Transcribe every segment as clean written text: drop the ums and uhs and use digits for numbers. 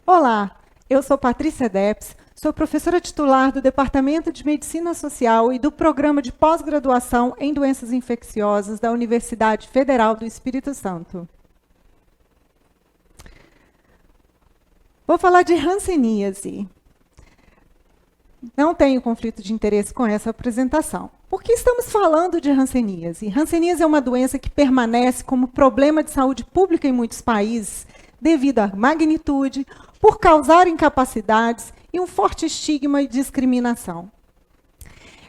Olá, eu sou Patrícia Depes, sou professora titular do Departamento de Medicina Social e do Programa de Pós-Graduação em Doenças Infecciosas da Universidade Federal do Espírito Santo. Vou falar de hanseníase. Não tenho conflito de interesse com essa apresentação. Por que estamos falando de hanseníase? Hanseníase é uma doença que permanece como problema de saúde pública em muitos países devido à magnitude, por causar incapacidades e um forte estigma e discriminação.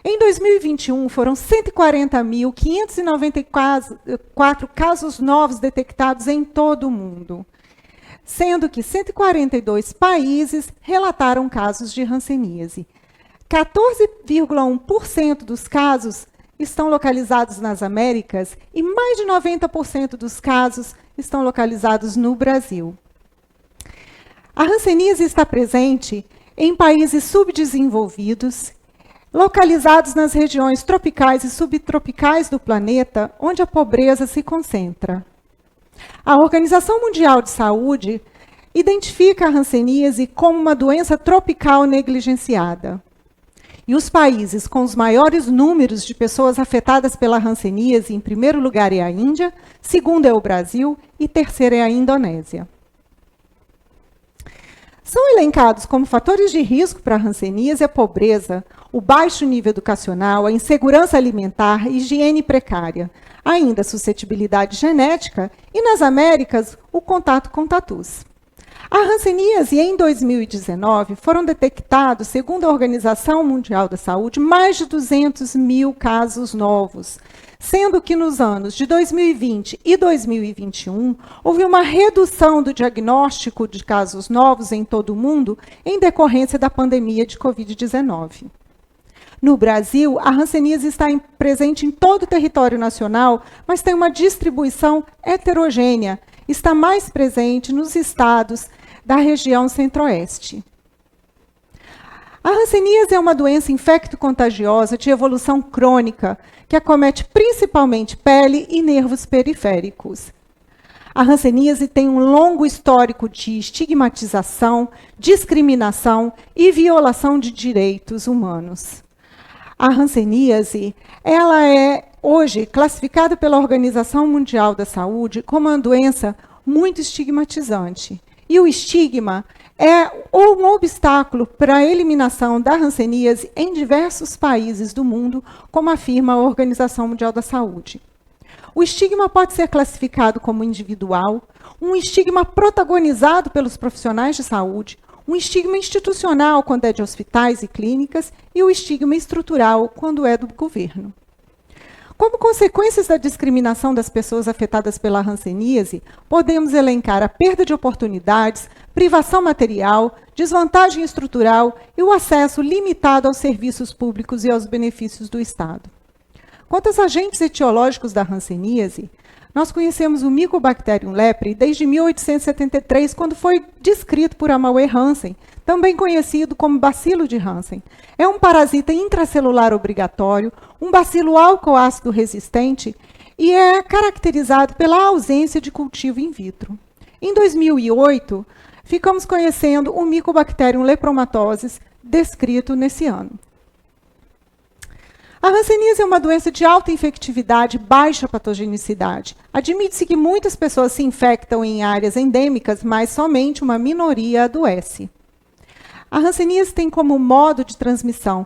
Em 2021, foram 140.594 casos novos detectados em todo o mundo, sendo que 142 países relataram casos de hanseníase. 14,1% dos casos estão localizados nas Américas e mais de 90% dos casos estão localizados no Brasil. A hanseníase está presente em países subdesenvolvidos, localizados nas regiões tropicais e subtropicais do planeta, onde a pobreza se concentra. A Organização Mundial de Saúde identifica a hanseníase como uma doença tropical negligenciada. E os países com os maiores números de pessoas afetadas pela hanseníase, em primeiro lugar é a Índia, segundo é o Brasil e terceiro é a Indonésia. São elencados como fatores de risco para a hanseníase a pobreza, o baixo nível educacional, a insegurança alimentar, higiene precária, ainda a suscetibilidade genética e, nas Américas, o contato com tatus. A hanseníase, em 2019, foram detectados, segundo a Organização Mundial da Saúde, mais de 200 mil casos novos, sendo que nos anos de 2020 e 2021 houve uma redução do diagnóstico de casos novos em todo o mundo em decorrência da pandemia de Covid-19. No Brasil, a hanseníase está presente em todo o território nacional, mas tem uma distribuição heterogênea. Está mais presente nos estados da região centro-oeste. A hanseníase é uma doença infecto-contagiosa de evolução crônica, que acomete principalmente pele e nervos periféricos. A hanseníase tem um longo histórico de estigmatização, discriminação e violação de direitos humanos. A hanseníase, ela é hoje classificada pela Organização Mundial da Saúde como uma doença muito estigmatizante. E o estigma é um obstáculo para a eliminação da hanseníase em diversos países do mundo, como afirma a Organização Mundial da Saúde. O estigma pode ser classificado como individual, um estigma protagonizado pelos profissionais de saúde, um estigma institucional, quando é de hospitais e clínicas, e o estigma estrutural, quando é do governo. Como consequências da discriminação das pessoas afetadas pela hanseníase, podemos elencar a perda de oportunidades, privação material, desvantagem estrutural e o acesso limitado aos serviços públicos e aos benefícios do Estado. Quanto aos agentes etiológicos da hanseníase, nós conhecemos o Mycobacterium leprae desde 1873, quando foi descrito por Amaury Hansen, também conhecido como bacilo de Hansen. É um parasita intracelular obrigatório, um bacilo álcool-ácido resistente e é caracterizado pela ausência de cultivo in vitro. Em 2008, ficamos conhecendo o Mycobacterium lepromatosis, descrito nesse ano. A hanseníase é uma doença de alta infectividade e baixa patogenicidade. Admite-se que muitas pessoas se infectam em áreas endêmicas, mas somente uma minoria adoece. A hanseníase tem como modo de transmissão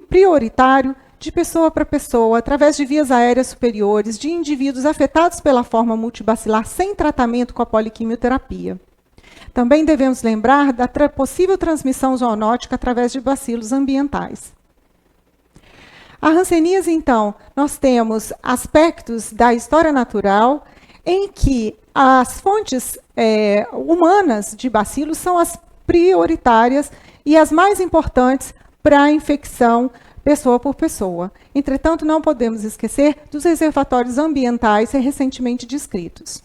prioritário de pessoa para pessoa, através de vias aéreas superiores, de indivíduos afetados pela forma multibacilar sem tratamento com a poliquimioterapia. Também devemos lembrar da possível transmissão zoonótica através de bacilos ambientais. A hanseníase, então, nós temos aspectos da história natural em que as fontes humanas de bacilos são as prioritárias e as mais importantes para a infecção pessoa por pessoa. Entretanto, não podemos esquecer dos reservatórios ambientais recentemente descritos.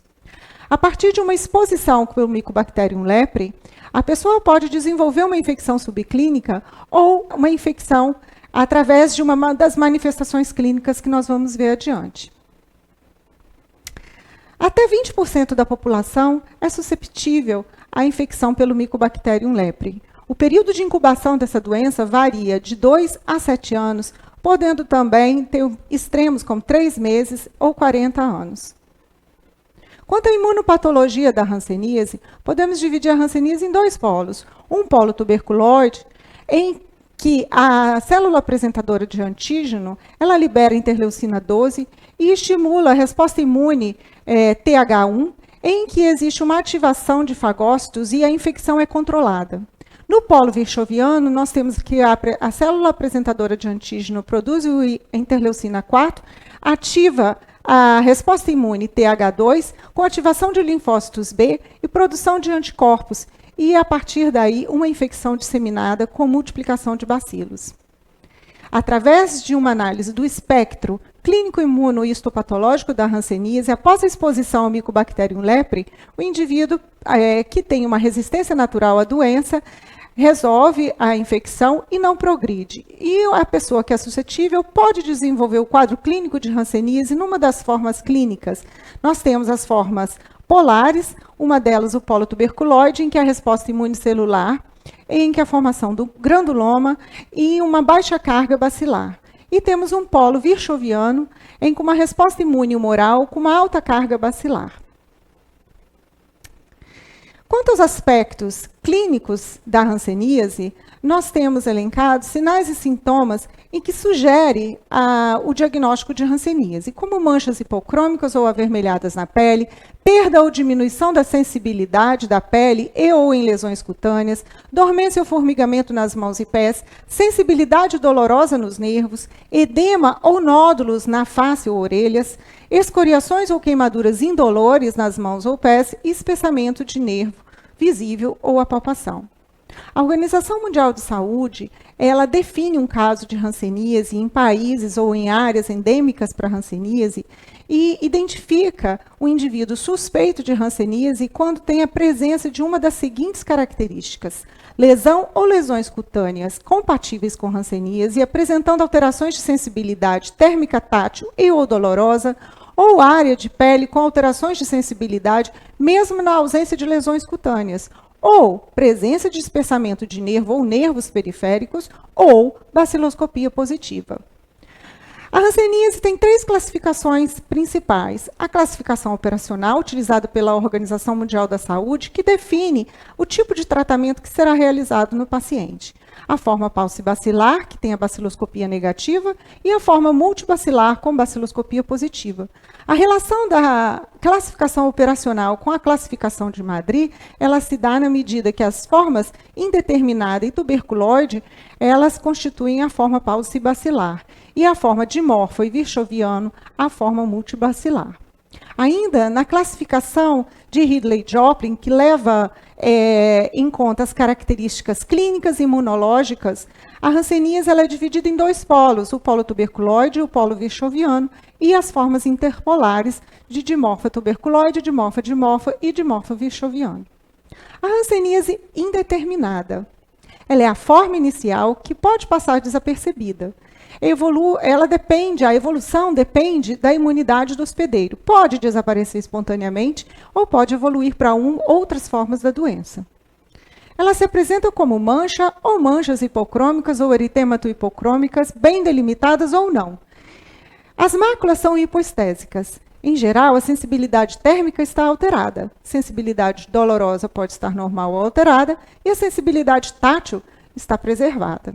A partir de uma exposição pelo Mycobacterium leprae, a pessoa pode desenvolver uma infecção subclínica ou uma infecção através de uma das manifestações clínicas que nós vamos ver adiante. Até 20% da população é susceptível a infecção pelo Mycobacterium leprae. O período de incubação dessa doença varia de 2 a 7 anos, podendo também ter extremos como 3 meses ou 40 anos. Quanto à imunopatologia da hanseníase, podemos dividir a hanseníase em 2 polos. Um polo tuberculoide, em que a célula apresentadora de antígeno, ela libera interleucina 12 e estimula a resposta imune TH1, em que existe uma ativação de fagócitos e a infecção é controlada. No polo virchoviano, nós temos que a célula apresentadora de antígeno produz a interleucina 4, ativa a resposta imune TH2 com ativação de linfócitos B e produção de anticorpos, e a partir daí uma infecção disseminada com multiplicação de bacilos. Através de uma análise do espectro clínico imunohistopatológico da hanseníase, após a exposição ao Mycobacterium leprae, o indivíduo que tem uma resistência natural à doença resolve a infecção e não progride. E a pessoa que é suscetível pode desenvolver o quadro clínico de hanseníase numa das formas clínicas. Nós temos as formas polares, uma delas o polo tuberculoide, em que a resposta imunicelular, em que a formação do granuloma e uma baixa carga bacilar. E temos um polo virchoviano, em que uma resposta imune humoral com uma alta carga bacilar. Quanto aos aspectos clínicos da hanseníase, nós temos elencados sinais e sintomas em que sugere o diagnóstico de hanseníase, como manchas hipocrômicas ou avermelhadas na pele, perda ou diminuição da sensibilidade da pele e ou em lesões cutâneas, dormência ou formigamento nas mãos e pés, sensibilidade dolorosa nos nervos, edema ou nódulos na face ou orelhas, escoriações ou queimaduras indolores nas mãos ou pés e espessamento de nervo visível ou a palpação. A Organização Mundial de Saúde, ela define um caso de hanseníase em países ou em áreas endêmicas para hanseníase e identifica o indivíduo suspeito de hanseníase quando tem a presença de uma das seguintes características: lesão ou lesões cutâneas compatíveis com hanseníase, apresentando alterações de sensibilidade térmica tátil e ou dolorosa, ou área de pele com alterações de sensibilidade, mesmo na ausência de lesões cutâneas, ou presença de espessamento de nervo ou nervos periféricos, ou baciloscopia positiva. A hanseníase tem 3 classificações principais. A classificação operacional, utilizada pela Organização Mundial da Saúde, que define o tipo de tratamento que será realizado no paciente. A forma paucibacilar, que tem a baciloscopia negativa, e a forma multibacilar com baciloscopia positiva. A relação da classificação operacional com a classificação de Madrid, ela se dá na medida que as formas indeterminada e tuberculoide, elas constituem a forma paucibacilar, e a forma dimorfo e virchoviano, a forma multibacilar. Ainda na classificação de Ridley-Joplin, que leva em conta as características clínicas e imunológicas, a hanseníase ela é dividida em 2 polos, o polo tuberculoide e o polo virchoviano, e as formas interpolares de dimorfa tuberculoide, dimorfa e dimorfa virchoviano. A hanseníase indeterminada, ela é a forma inicial que pode passar desapercebida. A evolução depende da imunidade do hospedeiro. Pode desaparecer espontaneamente ou pode evoluir para outras formas da doença. Ela se apresenta como mancha ou manchas hipocrômicas ou eritemato-hipocrômicas, bem delimitadas ou não. As máculas são hipoestésicas. Em geral, a sensibilidade térmica está alterada. Sensibilidade dolorosa pode estar normal ou alterada e a sensibilidade tátil está preservada.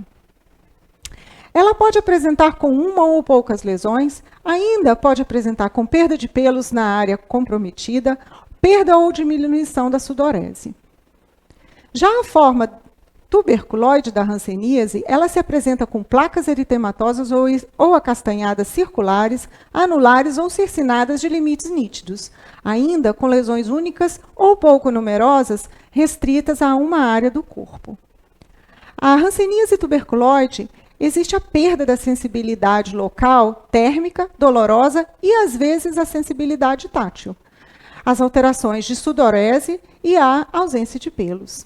Ela pode apresentar com uma ou poucas lesões, ainda pode apresentar com perda de pelos na área comprometida, perda ou diminuição da sudorese. Já a forma tuberculoide da hanseníase, ela se apresenta com placas eritematosas ou acastanhadas circulares, anulares ou circinadas de limites nítidos, ainda com lesões únicas ou pouco numerosas, restritas a uma área do corpo. A hanseníase tuberculoide existe a perda da sensibilidade local, térmica, dolorosa e, às vezes, a sensibilidade tátil, as alterações de sudorese e a ausência de pelos.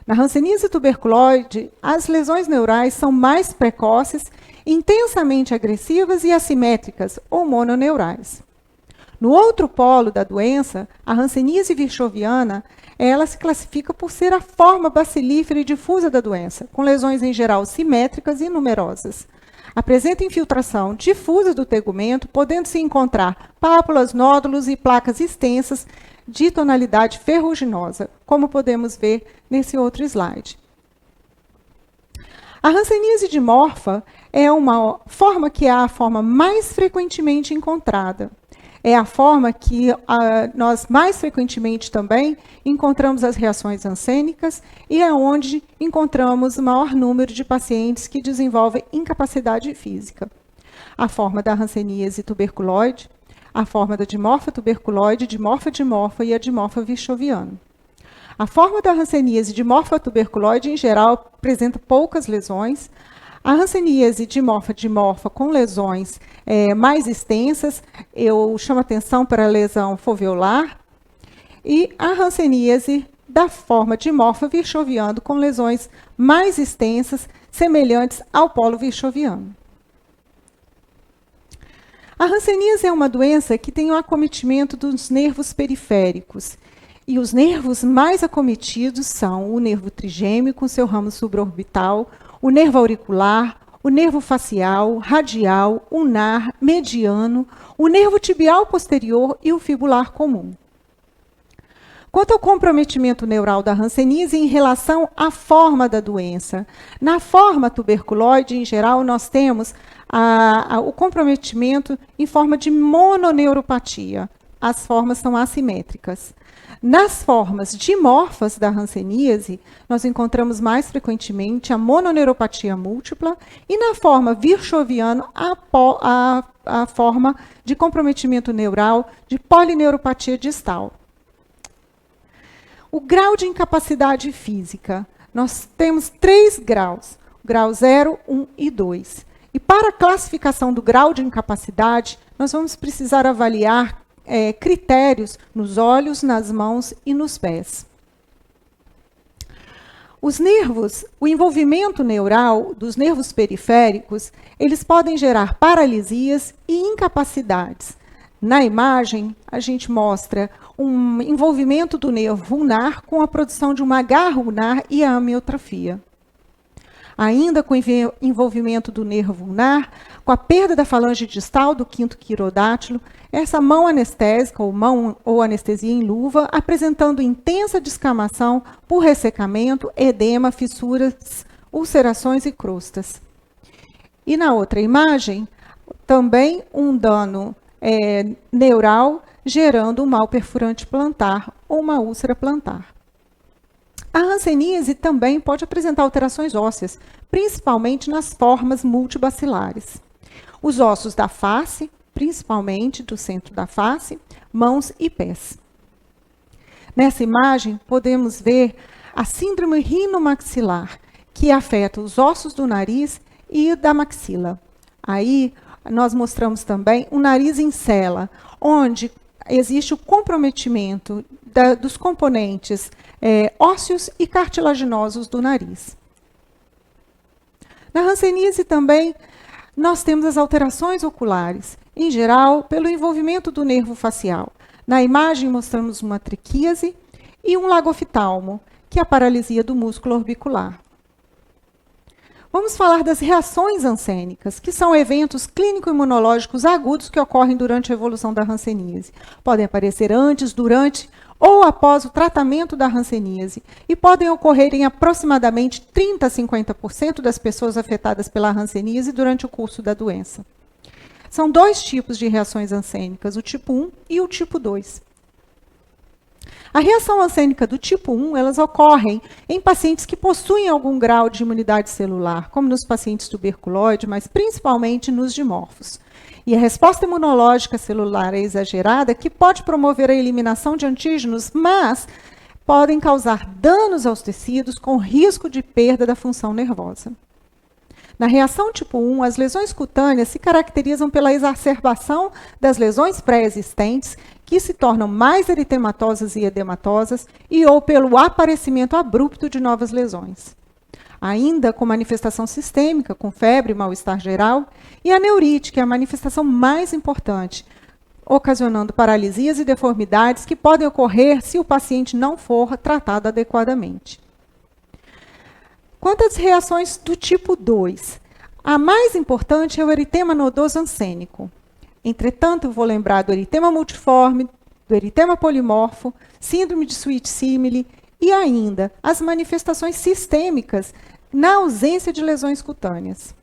Na hanseníase tuberculoide, as lesões neurais são mais precoces, intensamente agressivas e assimétricas, ou mononeurais. No outro polo da doença, a hanseníase virchoviana, ela se classifica por ser a forma bacilífera e difusa da doença, com lesões em geral simétricas e numerosas. Apresenta infiltração difusa do tegumento, podendo-se encontrar pápulas, nódulos e placas extensas de tonalidade ferruginosa, como podemos ver nesse outro slide. A hanseníase dimorfa é uma forma que é a forma mais frequentemente encontrada. É a forma que nós mais frequentemente também encontramos as reações hansênicas e é onde encontramos o maior número de pacientes que desenvolvem incapacidade física. A forma da hanseníase tuberculoide, a forma da dimorfa tuberculoide, dimorfa e a dimorfa virchoviana. A forma da hanseníase dimorfa tuberculoide, em geral, apresenta poucas lesões. A hanseníase dimorfa com lesões mais extensas, eu chamo atenção para a lesão foveolar, e a hanseníase da forma dimorfa virchoviana com lesões mais extensas, semelhantes ao polo virchoviano. A hanseníase é uma doença que tem o acometimento dos nervos periféricos, e os nervos mais acometidos são o nervo trigêmeo com seu ramo suborbital, o nervo auricular, o nervo facial, radial, ulnar, mediano, o nervo tibial posterior e o fibular comum. Quanto ao comprometimento neural da hanseníase em relação à forma da doença, na forma tuberculoide, em geral, nós temos o comprometimento em forma de mononeuropatia. As formas são assimétricas. Nas formas dimorfas da hanseníase, nós encontramos mais frequentemente a mononeuropatia múltipla e na forma virchoviana a forma de comprometimento neural de polineuropatia distal. O grau de incapacidade física. Nós temos 3 graus, grau 0, 1 e 2. E para a classificação do grau de incapacidade, nós vamos precisar avaliar critérios nos olhos, nas mãos e nos pés. Os nervos, o envolvimento neural dos nervos periféricos, eles podem gerar paralisias e incapacidades. Na imagem, a gente mostra um envolvimento do nervo ulnar com a produção de uma garra ulnar e a amiotrofia. Ainda com o envolvimento do nervo ulnar, com a perda da falange distal do quinto quirodátilo, essa mão anestésica ou anestesia em luva, apresentando intensa descamação por ressecamento, edema, fissuras, ulcerações e crostas. E na outra imagem, também um dano neural, gerando um mal perfurante plantar ou uma úlcera plantar. A hanseníase também pode apresentar alterações ósseas, principalmente nas formas multibacilares. Os ossos da face, principalmente do centro da face, mãos e pés. Nessa imagem, podemos ver a síndrome rinomaxilar, que afeta os ossos do nariz e da maxila. Aí, nós mostramos também o nariz em cela, onde existe o comprometimento dos componentes ósseos e cartilaginosos do nariz. Na hanseníase também, nós temos as alterações oculares, em geral, pelo envolvimento do nervo facial. Na imagem, mostramos uma triquíase e um lagoftalmo, que é a paralisia do músculo orbicular. Vamos falar das reações hansênicas, que são eventos clínico-imunológicos agudos que ocorrem durante a evolução da hanseníase. Podem aparecer antes, durante ou após o tratamento da hanseníase e podem ocorrer em aproximadamente 30% a 50% das pessoas afetadas pela hanseníase durante o curso da doença. São 2 tipos de reações hansênicas, o tipo 1 e o tipo 2. A reação hansênica do tipo 1, elas ocorrem em pacientes que possuem algum grau de imunidade celular, como nos pacientes tuberculoides, mas principalmente nos dimorfos. E a resposta imunológica celular é exagerada, que pode promover a eliminação de antígenos, mas podem causar danos aos tecidos com risco de perda da função nervosa. Na reação tipo 1, as lesões cutâneas se caracterizam pela exacerbação das lesões pré-existentes, que se tornam mais eritematosas e edematosas, ou pelo aparecimento abrupto de novas lesões. Ainda com manifestação sistêmica, com febre e mal-estar geral, e a neurite, que é a manifestação mais importante, ocasionando paralisias e deformidades que podem ocorrer se o paciente não for tratado adequadamente. Quanto às reações do tipo 2, a mais importante é o eritema nodoso ansênico. Entretanto, eu vou lembrar do eritema multiforme, do eritema polimorfo, síndrome de Sweet-Simile e ainda as manifestações sistêmicas na ausência de lesões cutâneas.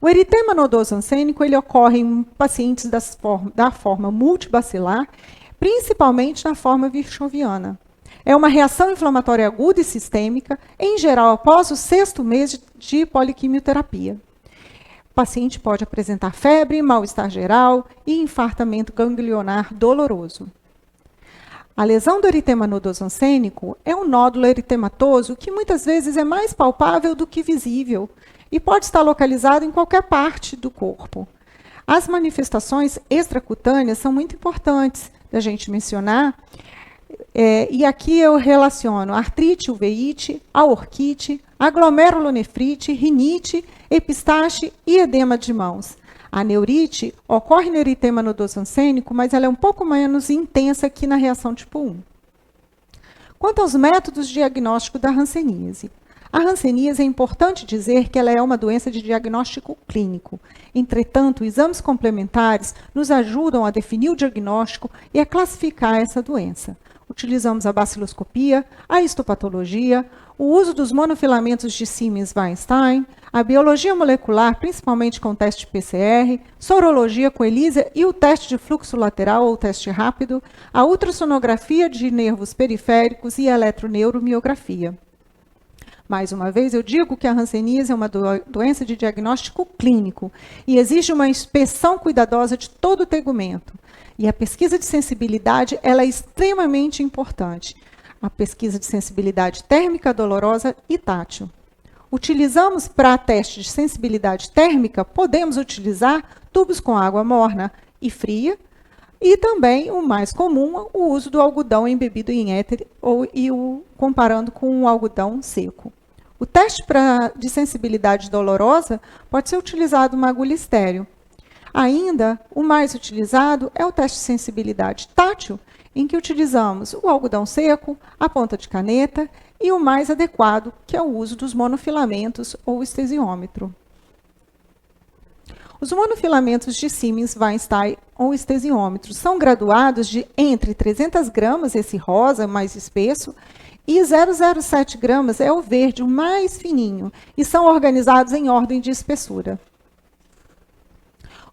O eritema nodoso ansênico ele ocorre em pacientes da forma multibacilar, principalmente na forma virchoviana. É uma reação inflamatória aguda e sistêmica, em geral após o 6º mês de poliquimioterapia. O paciente pode apresentar febre, mal-estar geral e infartamento ganglionar doloroso. A lesão do eritema nodoso ansênico é um nódulo eritematoso que muitas vezes é mais palpável do que visível e pode estar localizado em qualquer parte do corpo. As manifestações extracutâneas são muito importantes da gente mencionar, e aqui eu relaciono artrite, uveíte, aorquite, aglomerulonefrite, rinite, epistaxe e edema de mãos. A neurite ocorre no eritema nodoso ansênico, mas ela é um pouco menos intensa que na reação tipo 1. Quanto aos métodos de diagnóstico da hanseníase. A hanseníase é importante dizer que ela é uma doença de diagnóstico clínico. Entretanto, exames complementares nos ajudam a definir o diagnóstico e a classificar essa doença. Utilizamos a baciloscopia, a histopatologia, o uso dos monofilamentos de Siemens-Weinstein, a biologia molecular, principalmente com o teste PCR, sorologia com ELISA e o teste de fluxo lateral ou teste rápido, a ultrassonografia de nervos periféricos e a eletroneuromiografia. Mais uma vez, eu digo que a hanseníase é uma doença de diagnóstico clínico e exige uma inspeção cuidadosa de todo o tegumento. E a pesquisa de sensibilidade ela é extremamente importante. A pesquisa de sensibilidade térmica, dolorosa e tátil. Utilizamos para teste de sensibilidade térmica, podemos utilizar tubos com água morna e fria, e também, o mais comum, o uso do algodão embebido em éter comparando com o algodão seco. O teste de sensibilidade dolorosa pode ser utilizado uma agulha estéreo. Ainda, o mais utilizado é o teste de sensibilidade tátil, em que utilizamos o algodão seco, a ponta de caneta e o mais adequado, que é o uso dos monofilamentos ou estesiômetro. Os monofilamentos de Siemens-Weinstein ou estesiômetro são graduados de entre 300 gramas, esse rosa mais espesso, e 0,07 gramas é o verde, o mais fininho, e são organizados em ordem de espessura.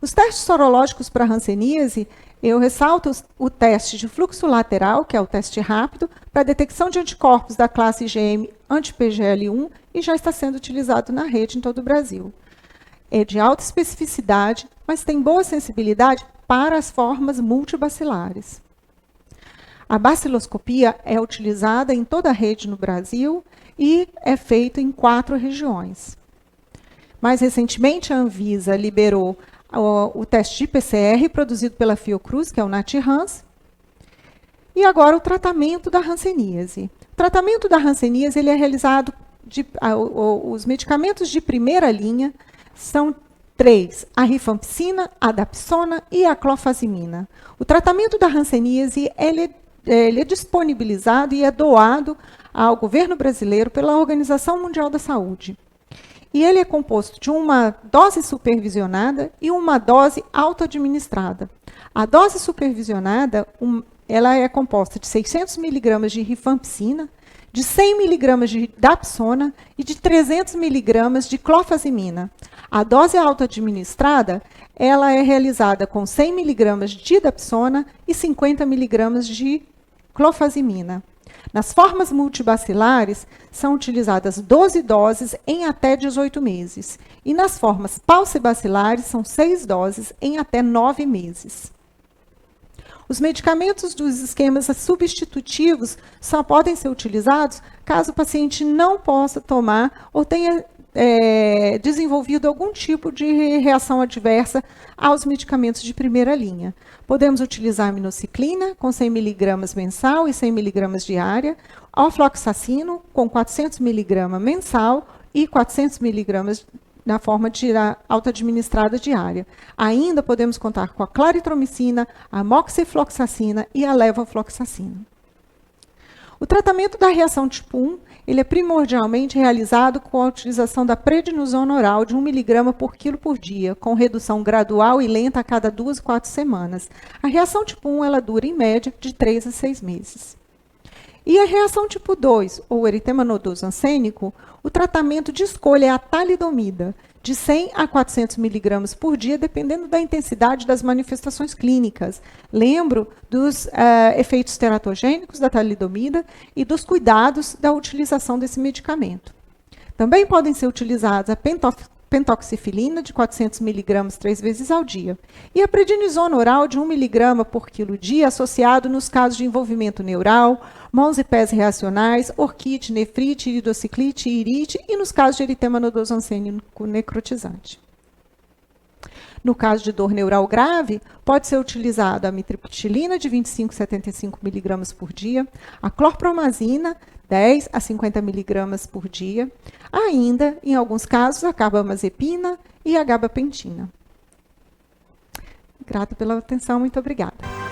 Os testes sorológicos para hanseníase, eu ressalto o teste de fluxo lateral, que é o teste rápido, para detecção de anticorpos da classe IgM anti-PGL1 e já está sendo utilizado na rede em todo o Brasil. É de alta especificidade, mas tem boa sensibilidade para as formas multibacilares. A baciloscopia é utilizada em toda a rede no Brasil e é feita em 4 regiões. Mais recentemente, a Anvisa liberou o teste de PCR produzido pela Fiocruz, que é o NATHANS, e agora o tratamento da hanseníase. O tratamento da hanseníase ele é realizado, os medicamentos de primeira linha são 3, a rifampicina, a dapsona e a clofazimina. O tratamento da hanseníase ele é disponibilizado e é doado ao governo brasileiro pela Organização Mundial da Saúde. E ele é composto de uma dose supervisionada e uma dose auto-administrada. A dose supervisionada ela é composta de 600 mg de rifampicina, de 100 mg de dapsona e de 300 mg de clofazimina. A dose auto-administrada ela é realizada com 100 mg de dapsona e 50 mg de clofazimina. Nas formas multibacilares, são utilizadas 12 doses em até 18 meses. E nas formas paucibacilares, são 6 doses em até 9 meses. Os medicamentos dos esquemas substitutivos só podem ser utilizados caso o paciente não possa tomar ou tenha desenvolvido algum tipo de reação adversa aos medicamentos de primeira linha. Podemos utilizar a aminociclina com 100 mg mensal e 100 mg diária, ofloxacino com 400 mg mensal e 400 mg na forma de autoadministrada diária. Ainda podemos contar com a claritromicina, a moxifloxacina e a levofloxacina. O tratamento da reação tipo 1, ele é primordialmente realizado com a utilização da prednisona oral de 1 mg por quilo por dia, com redução gradual e lenta a cada 2 a 4 semanas. A reação tipo 1, ela dura, em média, de 3 a 6 meses. E a reação tipo 2, ou eritema nodoso ansênico, o tratamento de escolha é a talidomida, de 100 a 400 mg por dia, dependendo da intensidade das manifestações clínicas. Lembro dos efeitos teratogênicos da talidomida e dos cuidados da utilização desse medicamento. Também podem ser utilizados a pentoxifilina, de 400 mg 3 vezes ao dia, e a prednisona oral de 1 mg por quilo dia, associado nos casos de envolvimento neural, mãos e pés reacionais, orquite, nefrite, iridociclite, irite e nos casos de eritema nodoso ansênico necrotizante. No caso de dor neural grave, pode ser utilizado a mitriptilina de 25 a 75 mg por dia, a clorpromazina, 10 a 50 mg por dia, ainda, em alguns casos, a carbamazepina e a gabapentina. Grata pela atenção, muito obrigada.